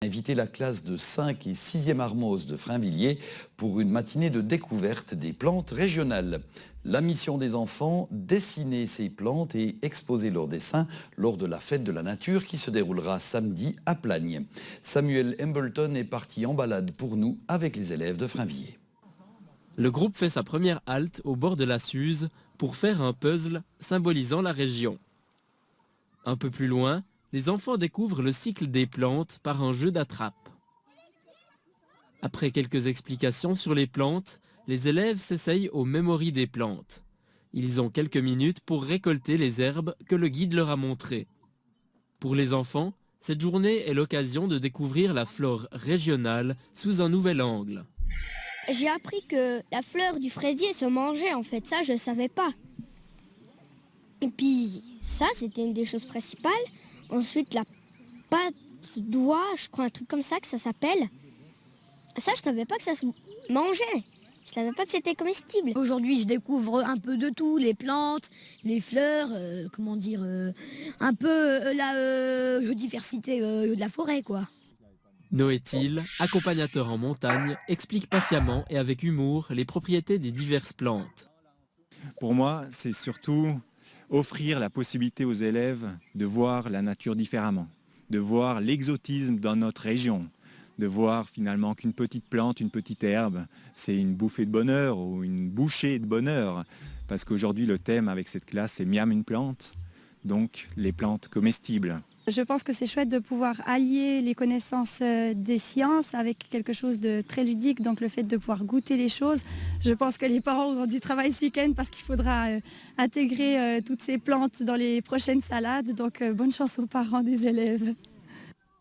Invité la classe de 5 et 6e Armose de Frainvilliers pour une matinée de découverte des plantes régionales. La mission des enfants, dessiner ces plantes et exposer leurs dessins lors de la fête de la nature qui se déroulera samedi à Plagne. Samuel Embleton est parti en balade pour nous avec les élèves de Frainvilliers. Le groupe fait sa première halte au bord de la Suze pour faire un puzzle symbolisant la région. Un peu plus loin, les enfants découvrent le cycle des plantes par un jeu d'attrape. Après quelques explications sur les plantes, les élèves s'essayent aux mémories des plantes. Ils ont quelques minutes pour récolter les herbes que le guide leur a montrées. Pour les enfants, cette journée est l'occasion de découvrir la flore régionale sous un nouvel angle. J'ai appris que la fleur du fraisier se mangeait, en fait, ça je ne savais pas. Et puis ça, c'était une des choses principales. Ensuite, la pâte d'oie, je crois un truc comme ça que ça s'appelle. Ça, je savais pas que ça se mangeait. Je savais pas que c'était comestible. Aujourd'hui, je découvre un peu de tout, les plantes, les fleurs, un peu la biodiversité de la forêt, quoi. Noé Thiel, accompagnateur en montagne, explique patiemment et avec humour les propriétés des diverses plantes. Pour moi, c'est surtout offrir la possibilité aux élèves de voir la nature différemment, de voir l'exotisme dans notre région, de voir finalement qu'une petite plante, une petite herbe, c'est une bouffée de bonheur ou une bouchée de bonheur. Parce qu'aujourd'hui, le thème avec cette classe, c'est Miam une plante, donc les plantes comestibles. Je pense que c'est chouette de pouvoir allier les connaissances des sciences avec quelque chose de très ludique, donc le fait de pouvoir goûter les choses. Je pense que les parents ont du travail ce week-end parce qu'il faudra intégrer toutes ces plantes dans les prochaines salades, donc bonne chance aux parents des élèves.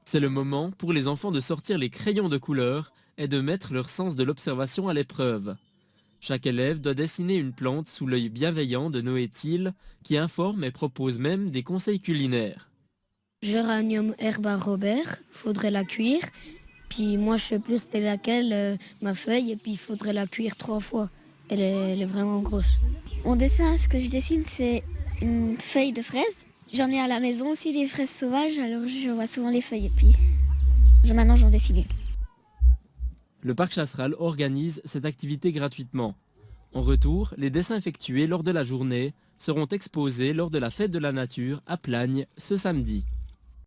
C'est le moment pour les enfants de sortir les crayons de couleur et de mettre leur sens de l'observation à l'épreuve. Chaque élève doit dessiner une plante sous l'œil bienveillant de Noé Thiel, qui informe et propose même des conseils culinaires. Géranium herba Robert, faudrait la cuire. Puis moi, je sais plus c'était laquelle, ma feuille, et puis il faudrait la cuire 3 fois. Elle est vraiment grosse. Mon dessin, ce que je dessine, c'est une feuille de fraise. J'en ai à la maison aussi des fraises sauvages, alors je vois souvent les feuilles. Et puis maintenant, j'en dessine une. Le parc Chasseral organise cette activité gratuitement. En retour, les dessins effectués lors de la journée seront exposés lors de la fête de la nature à Plagne ce samedi.